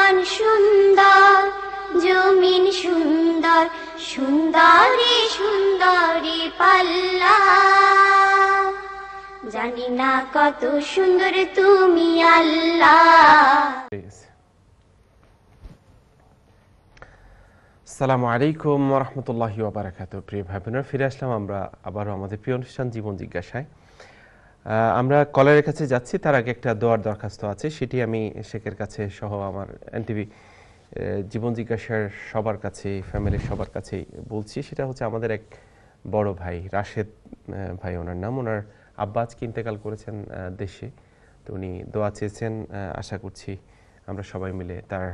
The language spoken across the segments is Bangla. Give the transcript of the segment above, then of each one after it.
আসমান সুন্দর, জমিন সুন্দর, সুন্দরী সুন্দরী পাল্লা। জানি না কত সুন্দর তুমি আল্লাহ। আসসালামু আলাইকুম ওয়া রাহমাতুল্লাহি ওয়া বারাকাতুহু। প্রিয় ভাই বোনেরা, ফিরে আসলাম আমরা আবারও আমাদের প্রিয় অনুষ্ঠান জীবন জিজ্ঞাসায়। আমরা কলারের কাছে যাচ্ছি, তার আগে একটা দোয়ার দরখাস্ত আছে, সেটি আমি শেখের কাছে সহ আমার এনটিভি জীবন জিজ্ঞাসার সবার কাছে, ফ্যামিলির সবার কাছেই বলছি। সেটা হচ্ছে আমাদের এক বড় ভাই রাশেদ ভাই, ওনার নাম। ওনার আব্বা আজকে ইন্তেকাল করেছেন দেশে, তো উনি দোয়া চেয়েছেন। আশা করছি আমরা সবাই মিলে তার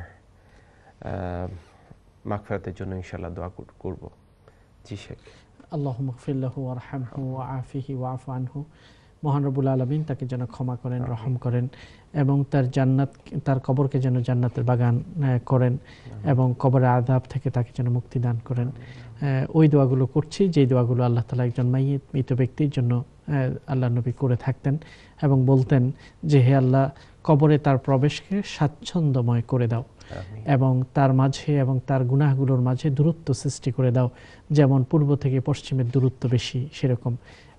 মাগফিরাতের জন্য ইনশাআল্লাহ দোয়া করব। জি শেখ। আল্লাহুম্মা গফির লাহু ওয়ারহামহু ওয়াআফিহি ওয়াআফু আনহু। মহান রব্বুল আলামিন তাকে যেন ক্ষমা করেন, রহম করেন এবং তার জান্নাত, তার কবরকে যেন জান্নাতের বাগান করেন এবং কবরের আযাব থেকে তাকে যেন মুক্তি দান করেন। ওই দোয়াগুলো করছি যেই দোয়াগুলো আল্লাহ তাআলা একজন মৃত ব্যক্তির জন্য আল্লাহ নবী করে থাকতেন এবং বলতেন যে হে আল্লাহ, কবরে তার প্রবেশকে স্বাচ্ছন্দ্যময় করে দাও এবং তার মাঝে এবং তার গুনাহগুলোর মাঝে দূরত্ব সৃষ্টি করে দাও, যেমন পূর্ব থেকে পশ্চিমের দূরত্ব বেশি সেরকম,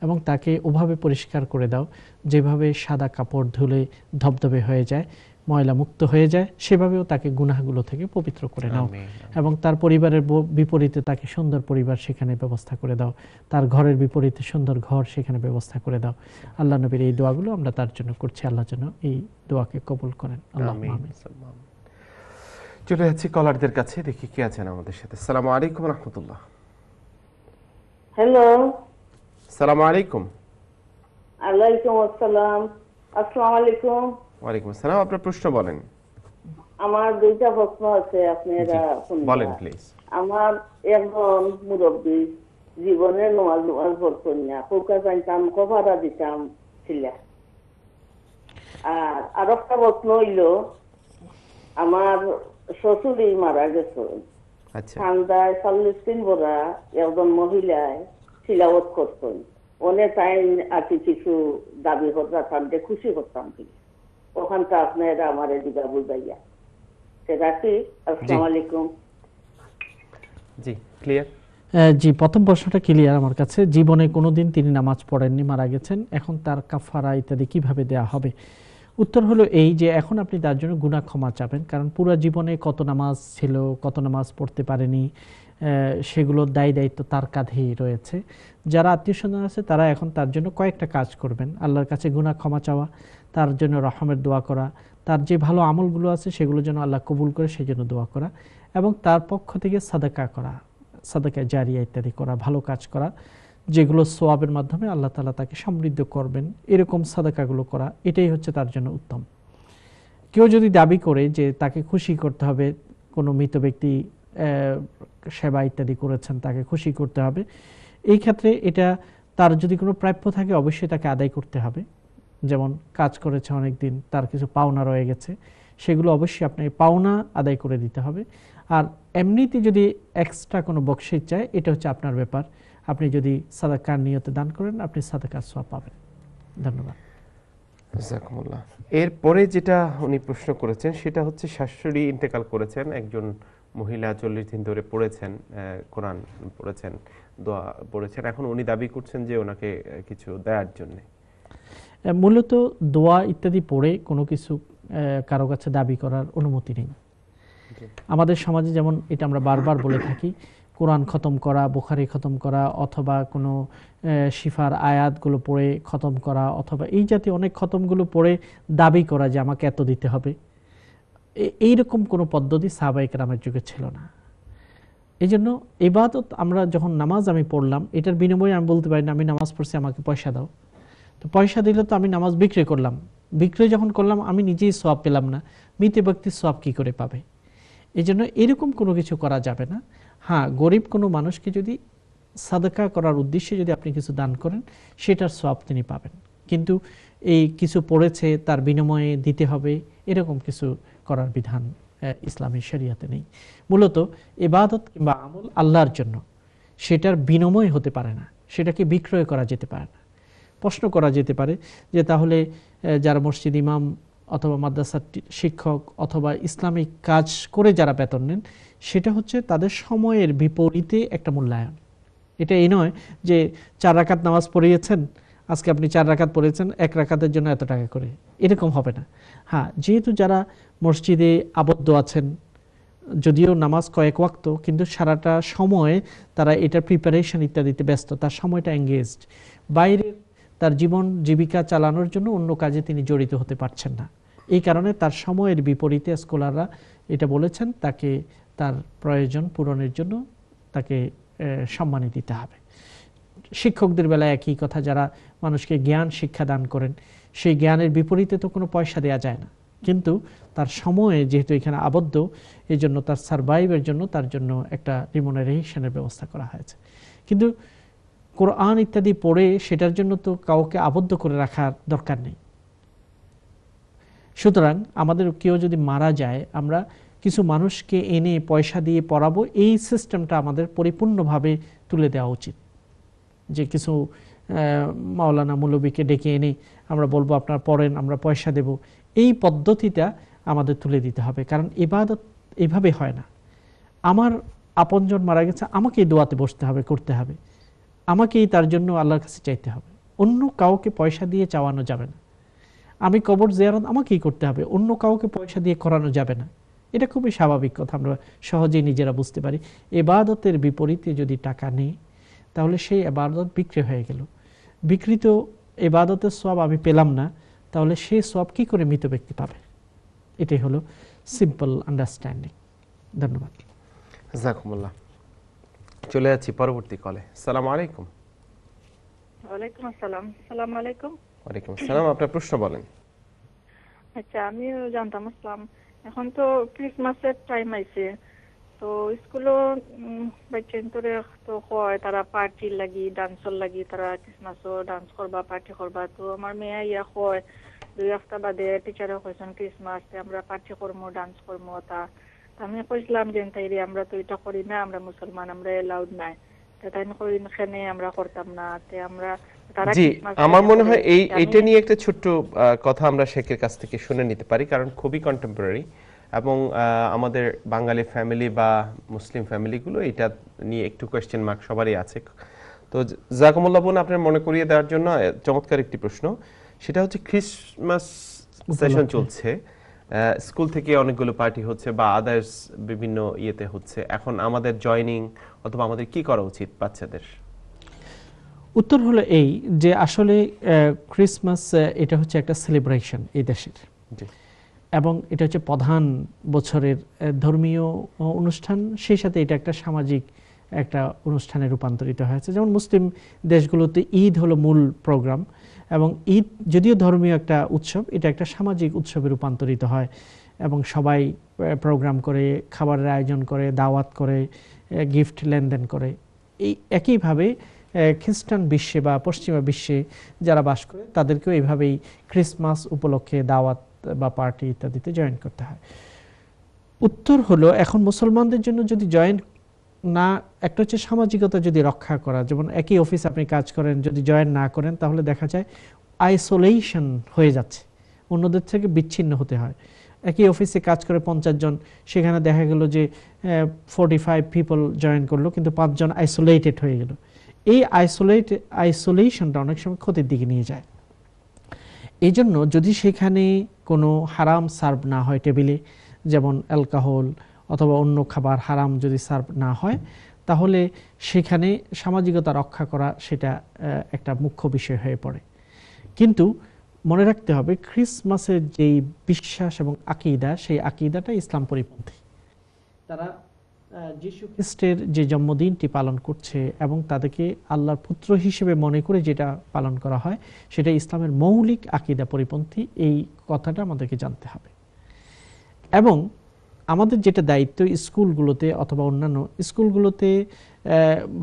এবং তাকে ওভাবে পরিষ্কার করে দাও যেভাবে সাদা কাপড় ধুলে ধবধবে হয়ে যায়, ময়লা মুক্ত হয়ে যায়, সেভাবেও তাকে গুনাহগুলো থেকে পবিত্র করে নাও এবং তার পরিবারের বিপরীতে তাকে সুন্দর পরিবার সেখানে ব্যবস্থা করে দাও, তার ঘরের বিপরীতে সুন্দর ঘর সেখানে ব্যবস্থা করে দাও। আল্লাহ নবীর এই দোয়াগুলো আমরা তার জন্য করছি, আল্লাহ যেন এই দোয়াকে কবুল করেন। আল্লাহুম্মা আমিন। চলে যাচ্ছি কলারদের কাছে, দেখি কে আছেন আমাদের সাথে। আসসালামু আলাইকুম রাহমাতুল্লাহ। হ্যালো। আসসালামু আলাইকুম। ওয়ালাইকুম আসসালাম। আসসালামু আলাইকুম। ওয়ালাইকুম আসসালাম। আপনার প্রশ্ন বলেন। আমার দুইটা প্রশ্ন আছে, আপনারা শুনবেন। বলেন প্লিজ। আমার একজন মুরব্বী জীবনে নামাজ পড়তেন না, কোকা জানতাম, কভারা দিতাম ছিল। আর একটা প্রশ্ন হইল, আমার শ্বশুরই মারা গেছে। আচ্ছা। ঠান্ডায় 40 দিন ভরা একজন মহিলায় সিলাওয়াত করতেন, অনেক টাইম আর কিছু দাবি করতাম, খুশি করতাম কি ওখানটা আপনারা আমার দিবা বুঝাইয়া সেটা কি? আসসালামু আলাইকুম। জি ক্লিয়ার। জি, প্রথম প্রশ্নটা ক্লিয়ার আমার কাছে। জীবনে কোনোদিন তিনি নামাজ পড়েননি, মারা গেছেন, এখন তার কাফারা ইত্যাদি কিভাবে দেয়া হবে? উত্তর হলো এই যে এখন আপনি তার জন্য গুনাহ ক্ষমা চাবেন, কারণ পুরো জীবনে কত নামাজ ছিল, কত নামাজ পড়তে পারেনি, সেগুলোর দায় দায়িত্ব তার কাঁধেই রয়েছে। যারা আত্মীয় স্বজন আছে তারা এখন তার জন্য কয়েকটা কাজ করবেন। আল্লাহর কাছে গুনাহ ক্ষমা চাওয়া, তার জন্য রহমের দোয়া করা, তার যে ভালো আমলগুলো আছে সেগুলো যেন আল্লাহ কবুল করে সেই জন্য দোয়া করা, এবং তার পক্ষ থেকে সাদাকা করা, সাদাকা জারিয়া ইত্যাদি করা, ভালো কাজ করা, যেগুলো সোয়াবের মাধ্যমে আল্লাহ তাআলা তাকে সমৃদ্ধ করবেন, এরকম সাদাকাগুলো করা, এটাই হচ্ছে তার জন্য উত্তম। কেউ যদি দাবি করে যে তাকে খুশি করতে হবে, কোনো মৃত ব্যক্তি সেবা ইত্যাদি করেছেন তাকে খুশি করতে হবে, এই ক্ষেত্রে এটা তার যদি কোনো প্রাপ্য থাকে অবশ্যই তাকে আদায় করতে হবে। যেমন কাজ করেছে অনেক দিন, তার কিছু পাওনা রয়ে গেছে, সেগুলো অবশ্যই আপনাকে পাওনা আদায় করে দিতে হবে। আর এমনিতে যদি এক্সট্রা কোনো বকশিশ চায়, এটা হচ্ছে আপনার ব্যাপার। আপনি যদি সাদাকার নিয়তে দান করেন, আপনি সাদাকার সওয়াব পাবেন। ধন্যবাদ। জাযাকুমুল্লাহ। এরপরে যেটা উনি প্রশ্ন করেছেন সেটা হচ্ছে শাশুড়ি ইন্তেকাল করেছেন, একজন মহিলা 40 দিন ধরে পড়েছেন, কোরআন পড়েছেন, দোয়া পড়েছেন, এখন উনি দাবি করছেন যে ওনাকে কিছু দেওয়ার জন্য। মূলত দোয়া ইত্যাদি পড়ে কোনো কিছু কারো কাছে দাবি করার অনুমতি নেই। আমাদের সমাজে যেমন এটা আমরা বারবার বলে থাকি, কোরআন খতম করা, বুখারি খতম করা, অথবা কোনো শিফার আয়াতগুলো পড়ে খতম করা, অথবা এই জাতীয় অনেক খতমগুলো পড়ে দাবি করা যে আমাকে এত দিতে হবে, এইরকম কোনো পদ্ধতি সাহাবায়ে কেরামের যুগে ছিল না। এই জন্য ইবাদত, আমরা যখন নামাজ আমি পড়লাম, এটার বিনিময়ে আমি বলতে পারি না আমি নামাজ পড়ছি আমাকে পয়সা দাও, তো পয়সা দিলে তো আমি নামাজ বিক্রি করলাম, বিক্রি যখন করলাম আমি নিজেই সওয়াব পেলাম না, মৃত ব্যক্তির সওয়াব কী করে পাবে? এই জন্য এরকম কোনো কিছু করা যাবে না। হ্যাঁ, গরিব কোনো মানুষকে যদি সাদাকা করার উদ্দেশ্যে যদি আপনি কিছু দান করেন, সেটার সওয়াব তিনি পাবেন, কিন্তু এই কিছু পড়েছে তার বিনিময়ে দিতে হবে, এরকম কিছু করার বিধান ইসলামী শরিয়াতে নেই। মূলত ইবাদত কিংবা আমল আল্লাহর জন্য, সেটার বিনিময় হতে পারে না, সেটাকে বিক্রয় করা যেতে পারে না। প্রশ্ন করা যেতে পারে যে তাহলে যারা মসজিদ ইমাম অথবা মাদ্রাসার শিক্ষক অথবা ইসলামিক কাজ করে যারা বেতন নেন, সেটা হচ্ছে তাদের সময়ের বিপরীতে একটা মূল্যায়ন। এটা এই নয় যে 4 রাকাত নামাজ পড়িয়েছেন, আজকে আপনি 4 রাকাত পড়েছেন, 1 রাকাতের জন্য এত টাকা করে, এরকম হবে না। হ্যাঁ, যেহেতু যারা মসজিদে আবদ্ধ আছেন, যদিও নামাজ কয়েক ওয়াক্ত, কিন্তু সারাটা সময় তারা এটার প্রিপারেশন ইত্যাদিতে ব্যস্ত, তার সময়টা এঙ্গেজড। বাইরে তার জীবন জীবিকা চালানোর জন্য অন্য কাজে তিনি জড়িত হতে পারছেন না। এই কারণে তার সময়ের বিপরীতে স্কলাররা এটা বলেছেন, তাকে তার প্রয়োজন পূরণের জন্য তাকে সম্মানী দিতে হবে। শিক্ষকদের বেলায় একই কথা, যারা মানুষকে জ্ঞান শিক্ষা দান করেন, সেই জ্ঞানের বিপরীতে তো কোনো পয়সা দেওয়া যায় না, কিন্তু তার সময়ে যেহেতু এখানে আবদ্ধ, এই জন্য তার সারভাইভের জন্য তার জন্য একটা রিমুনারেশনের ব্যবস্থা করা হয়েছে। কিন্তু কোরআন ইত্যাদি পড়ে সেটার জন্য তো কাউকে আবদ্ধ করে রাখার দরকার নেই। সুতরাং আমাদের কেউ যদি মারা যায়, আমরা কিছু মানুষকে এনে পয়সা দিয়ে পড়াবো, এই সিস্টেমটা আমাদের পরিপূর্ণভাবে তুলে দেওয়া উচিত। যে কিছু মাওলানা মৌলবীকে ডেকে এনে আমরা বলবো আপনারা পড়েন, আমরা পয়সা দেব, এই পদ্ধতিটা আমাদের তুলে দিতে হবে। কারণ ইবাদত এইভাবে হয় না। আমার আপনজন মারা গেছে, আমাকেই দোয়াতে বসতে হবে, করতে হবে, আমাকেই তার জন্য আল্লাহর কাছে চাইতে হবে, অন্য কাউকে পয়সা দিয়ে চাওয়ানো যাবে না। আমি কবর জিয়ারত আমাকেই করতে হবে, অন্য কাউকে পয়সা দিয়ে করানো যাবে না। এটা খুবই স্বাভাবিক কথা, আমরা সহজেই নিজেরা বুঝতে পারি। ইবাদতের বিপরীতে যদি টাকা নেই, তাহলে সেই ইবাদত বিক্রি হয়ে গেল। বিকৃত ইবাদতের সওয়াব আমি পেলাম না, তাহলে সেই সওয়াব কি করে মৃত ব্যক্তি পাবে? এটাই হলো সিম্পল আন্ডারস্ট্যান্ডিং। ধন্যবাদ। জাযাকুমুল্লাহ। চলে যাচ্ছি পরবর্তী কলে। আসসালামু আলাইকুম। ওয়ালাইকুম আসসালাম। আসসালামু আলাইকুম। ওয়ালাইকুম আসসালাম, আপনার প্রশ্ন বলেন। আচ্ছা, আমি জানতাম আসলাম, এখন তো ক্রিসমাসের টাইম আইছে, তো স্কুলও বাচ্চান্তরে তো হয় তারা পার্টির লাগি ডান্সর লাগি তারা ক্রিসমাসও ডান্স করবা পার্টি করবা। তো আমার মেয়ে ইয়া হয় 2 সপ্তাহ বাদে টিচারে কইছেন ক্রিসমাস আমরা পার্টি করবো ডান্স করবো। তা আমি কইছিলাম যে তাইরে আমরা তো এটা করি না, আমরা মুসলমান, আমরা এলাউড নাই। তাই এখানে আমরা করতাম না। তে আমরা জি, আমার মনে হয় এইটা নিয়ে একটা ছোট্ট কথা আমরা শেখের কাছ থেকে শুনে নিতে পারি, কারণ খুবই কন্টেম্পোরারি এবং আমাদের বাঙালি ফ্যামিলি বা মুসলিম ফ্যামিলিগুলো এটা নিয়ে একটু কোয়েশ্চেন মার্ক সবারই আছে। তো জাযাকুমুল্লাহ বোন, আপনার মনে করিয়ে দেওয়ার জন্য চমৎকার একটি প্রশ্ন। সেটা হচ্ছে ক্রিসমাস সেশন চলছে, স্কুল থেকে অনেকগুলো পার্টি হচ্ছে বা আদার্স বিভিন্ন ইয়েতে হচ্ছে, এখন আমাদের জয়নিং অথবা আমাদের কি করা উচিত বাচ্চাদের? উত্তর হলো এই যে আসলে ক্রিসমাস এটা হচ্ছে একটা সেলিব্রেশন এই দেশের, এবং এটা হচ্ছে প্রধান বছরের ধর্মীয় অনুষ্ঠান, সেই সাথে এটা একটা সামাজিক একটা অনুষ্ঠানে রূপান্তরিত হয়েছে। যেমন মুসলিম দেশগুলোতে ঈদ হলো মূল প্রোগ্রাম, এবং ঈদ যদিও ধর্মীয় একটা উৎসব, এটা একটা সামাজিক উৎসবে রূপান্তরিত হয় এবং সবাই প্রোগ্রাম করে, খাবারের আয়োজন করে, দাওয়াত করে, গিফট লেনদেন করে। এই একইভাবে খ্রিস্টান বিশ্বে বা পশ্চিমা বিশ্বে যারা বাস করে তাদেরকেও এইভাবেই ক্রিসমাস উপলক্ষে দাওয়াত বা পার্টি ইত্যাদিতে জয়েন করতে হয়। উত্তর হলো, এখন মুসলমানদের জন্য যদি জয়েন না, একটা হচ্ছে সামাজিকতা যদি রক্ষা করা, যেমন একই অফিস আপনি কাজ করেন, যদি জয়েন না করেন তাহলে দেখা যায় আইসোলেশন হয়ে যাচ্ছে, অন্যদের থেকে বিচ্ছিন্ন হতে হয়। একই অফিসে কাজ করে 50 জন, সেখানে দেখা গেল যে 45 পিপল জয়েন করলো, কিন্তু 5 জন আইসোলেটেড হয়ে গেল। এই আইসোলেশনটা অনেক সময় ক্ষতির দিকে নিয়ে যায়। এই জন্য যদি সেখানে কোনো হারাম সার্ভ না হয় টেবিলে, যেমন অ্যালকোহল অথবা অন্য খাবার হারাম যদি সার্ভ না হয়, তাহলে সেখানে সামাজিকতা রক্ষা করা সেটা একটা মুখ্য বিষয় হয়ে পড়ে। কিন্তু মনে রাখতে হবে, ক্রিসমাসের যেই বিশ্বাস এবং আকীদা, সেই আকীদাটা ইসলাম পরিপন্থী। তারা যীশু খ্রিস্টের যে জন্মদিনটি পালন করছে এবং তাদেরকে আল্লাহর পুত্র হিসেবে মনে করে যেটা পালন করা হয়, সেটা ইসলামের মৌলিক আকীদা পরিপন্থী। এই কথাটা আমাদেরকে জানতে হবে। এবং আমাদের যেটা দায়িত্ব, স্কুলগুলোতে অথবা অন্যান্য স্কুলগুলোতে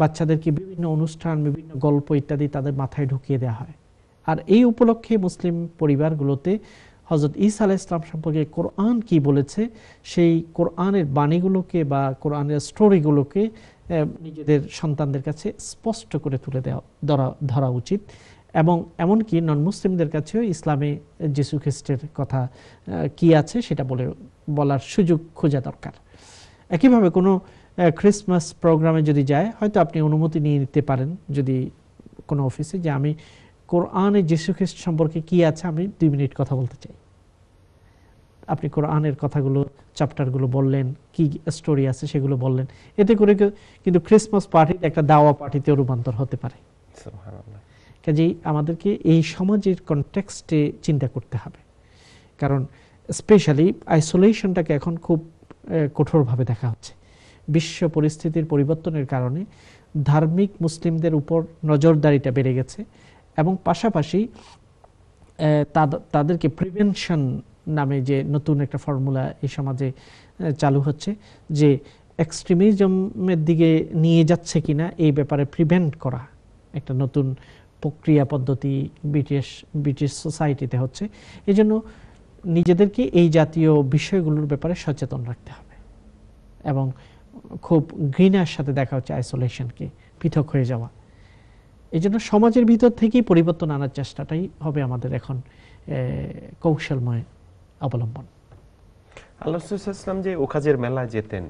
বাচ্চাদেরকে বিভিন্ন অনুষ্ঠান, বিভিন্ন গল্প ইত্যাদি তাদের মাথায় ঢুকিয়ে দেওয়া হয়। আর এই উপলক্ষে মুসলিম পরিবারগুলোতে হযরত ঈসা আলাইহিস সালাম সম্পর্কে কোরআন কি বলেছে, সেই কোরআনের বাণীগুলোকে বা কোরআনের স্টোরিগুলোকে নিজেদের সন্তানদের কাছে স্পষ্ট করে তুলে ধরা উচিত। এবং এমনকি নন মুসলিমদের কাছেও ইসলামে যিশু খ্রিস্টের কথা কি আছে সেটা বলার সুযোগ খোঁজা দরকার। একইভাবে কোনো ক্রিসমাস প্রোগ্রামে যদি যায়, হয়তো আপনি অনুমতি নিয়ে নিতে পারেন যদি কোনো অফিসে, যে আমি কোরআনে যিশু খ্রিস্ট সম্পর্কে কি আছে আমি 2 মিনিট কথা বলতে চাই। আপনি কোরআনের কথাগুলো, চ্যাপ্টারগুলো বললেন, কি স্টোরি আছে সেগুলো বললেন। এতে করে কিন্তু ক্রিসমাস পার্টি একটা দাওয়া পার্টিতে রূপান্তর হতে পারে। কাজেই আমাদেরকে এই সমাজের কনটেক্সটে চিন্তা করতে হবে, কারণ স্পেশালি আইসোলেশনটাকে এখন খুব কঠোরভাবে দেখা হচ্ছে। বিশ্ব পরিস্থিতির পরিবর্তনের কারণে ধার্মিক মুসলিমদের উপর নজরদারিটা বেড়ে গেছে, এবং পাশাপাশি তাদেরকে প্রিভেনশন নামে যে নতুন একটা ফর্মুলা এই সমাজে চালু হচ্ছে, যে এক্সট্রিমিজমের দিকে নিয়ে যাচ্ছে কিনা এই ব্যাপারে প্রিভেন্ট করা একটা নতুন প্রক্রিয়া পদ্ধতি ব্রিটিশ সোসাইটিতে হচ্ছে। এই জন্য নিজেদেরকে এই জাতীয় বিষয়গুলোর ব্যাপারে সচেতন রাখতে হবে, এবং খুব ঘৃণার সাথে দেখা হচ্ছে আইসোলেশনকে, পৃথক হয়ে যাওয়া। এই জন্য সমাজের ভিতর থেকেই পরিবর্তন আনার চেষ্টাটাই হবে আমাদের এখন কৌশলময় অবলম্বন। আল্লাহ রাসূল সাল্লাল্লাহু আলাইহি ওয়াসাল্লাম যে ওকাজের মেলায় যেতেন,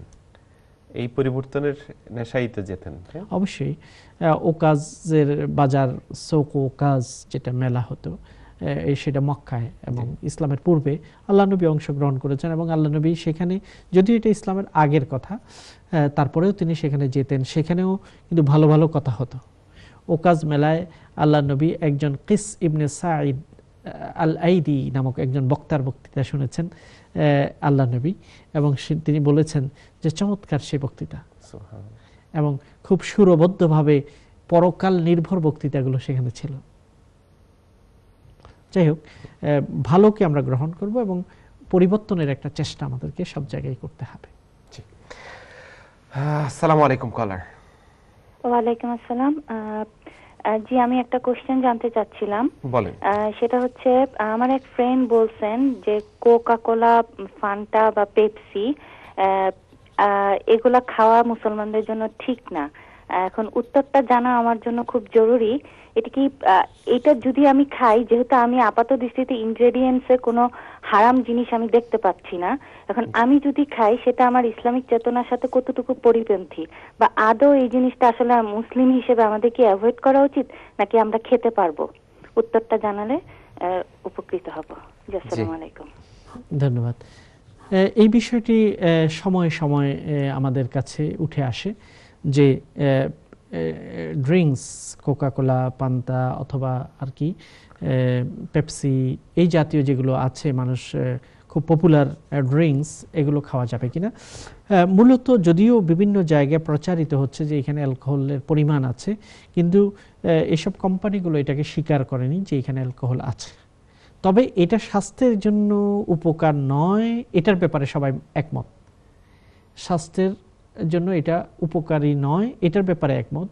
এই পরিবর্তনের নেশাই তো যেতেন। অবশ্যই ওকাজের বাজার, সৌক ওকাজ যেটা মেলা হতো, সেটা মক্কায় এবং ইসলামের পূর্বে আল্লাহ নবী অংশগ্রহণ করেছেন, এবং আল্লাহ নবী সেখানে, যদিও এটা ইসলামের আগের কথা, তারপরেও তিনি সেখানে যেতেন। সেখানেও কিন্তু ভালো ভালো কথা হতো। ওকাজ মেলায় আল্লাহ নবী একজন কিস ইবনে সাঈদ আল আইদি নামক একজন বক্তার বক্তৃতা শুনেছেন আল্লাহ নবী, এবং তিনি বলেছেন যে চমৎকার সেই বক্তৃতা, এবং খুব সুরবদ্ধভাবে পরকাল নির্ভর বক্তৃতাগুলো সেখানে ছিল। যাই হোক, ভালোকে আমরা গ্রহণ করব এবং পরিবর্তনের একটা চেষ্টা আমাদেরকে সব জায়গায় করতে হবে। আসসালামু আলাইকুম কলার। ওয়ালাইকুম আসসালাম। জি, আমি একটা কোশ্চেন জানতে চাচ্ছিলাম। বলেন। সেটা হচ্ছে, আমার এক ফ্রেন্ড বলছেন যে কোকা কোলা, ফান্টা বা পেপসি এগুলা খাওয়া মুসলমানদের জন্য ঠিক না। এখন উত্তরটা জানা আমার জন্য খুব জরুরি। এটা কি, এটা যদি আমি খাই, যেহেতু আমি আপাত দৃষ্টিতে ইনগ্রেডিয়েন্টসে কোনো হারাম জিনিস আমি দেখতে পাচ্ছি না, এখন আমি যদি খাই সেটা আমার ইসলামিক চেতনার সাথে কতটুকু পরিপন্থী, বা আদৌ এই জিনিসটা আসলে মুসলিম হিসেবে আমাদের কি অ্যাভয়েড করা উচিত, নাকি আমরা খেতে পারবো? উত্তরটা জানালে উপকৃত হব। আসসালামু আলাইকুম। ধন্যবাদ। এই বিষয়টি সময়ে সময়ে আমাদের কাছে উঠে আসে যে ড্রিঙ্কস, কোকা কোলা, পান্তা অথবা আর কি পেপসি, এই জাতীয় যেগুলো আছে মানুষ খুব পপুলার ড্রিঙ্কস, এগুলো খাওয়া যাবে কিনা। মূলত যদিও বিভিন্ন জায়গায় প্রচারিত হচ্ছে যে এখানে অ্যালকোহলের পরিমাণ আছে, কিন্তু এসব কোম্পানিগুলো এটাকে স্বীকার করেনি যে এখানে অ্যালকোহল আছে। তবে এটা স্বাস্থ্যের জন্য উপকার নয়, এটার ব্যাপারে সবাই একমত। স্বাস্থ্যের জন্য এটা উপকারী নয়, এটার ব্যাপারে একমত।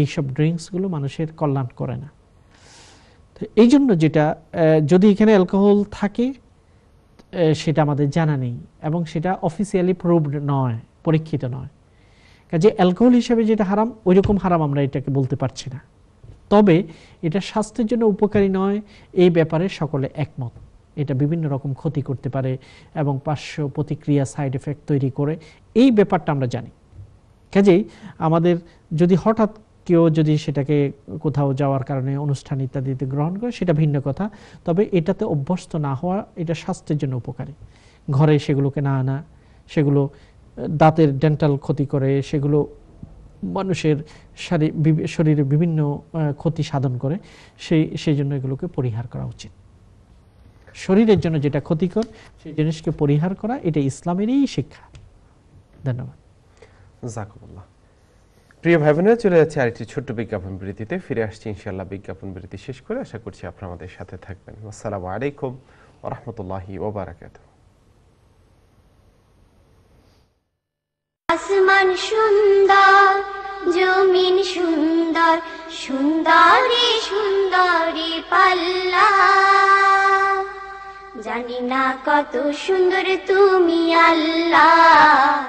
এইসব ড্রিঙ্কসগুলো মানুষের কল্যাণ করে না। তো এই জন্য যেটা, যদি এখানে অ্যালকোহল থাকে সেটা আমাদের জানা নেই, এবং সেটা অফিসিয়ালি প্রুভড নয়, পরীক্ষিত নয়। কাজে অ্যালকোহল হিসেবে যেটা হারাম, ওই রকম হারাম আমরা এটাকে বলতে পারছি না। তবে এটা স্বাস্থ্যের জন্য উপকারী নয়, এই ব্যাপারে সকলে একমত। এটা বিভিন্ন রকম ক্ষতি করতে পারে এবং পার্শ্ব প্রতিক্রিয়া, সাইড এফেক্ট তৈরি করে, এই ব্যাপারটা আমরা জানি। কাজেই আমাদের যদি হঠাৎ কেউ যদি সেটাকে কোথাও যাওয়ার কারণে অনুষ্ঠান ইত্যাদিতে গ্রহণ করে, সেটা ভিন্ন কথা। তবে এটাতে অভ্যস্ত না হওয়া, এটা স্বাস্থ্যের জন্য উপকারী। ঘরে সেগুলোকে না আনা, সেগুলো দাঁতের ডেন্টাল ক্ষতি করে, সেগুলো মানুষের শরীরে বিভিন্ন ক্ষতি সাধন করে, সেই জন্য এগুলোকে পরিহার করা উচিত। শরীরের জন্য যেটা ক্ষতিকর সেই জিনিসকে পরিহার করা, এটা ইসলামেরই শিক্ষা। ধন্যবাদ। জাযাকুমুল্লাহ। প্রিয় ভাই বোনেরা, চলে যাচ্ছে আরেকটি ছোট্ট বিজ্ঞাপন বিরতিতে। ফিরে আসছি ইনশাআল্লাহ বিজ্ঞাপন বিরতি শেষ করে। আশা করছি আপনারা আমাদের সাথে থাকবেন। আসসালামু আলাইকুম ওয়া রাহমাতুল্লাহি ওয়া বারাকাতুহু। আসমান সুন্দর, জমিন সুন্দর, সুন্দরী সুন্দরী পাল্লা, জানি না কত সুন্দর তুমি আল্লাহ।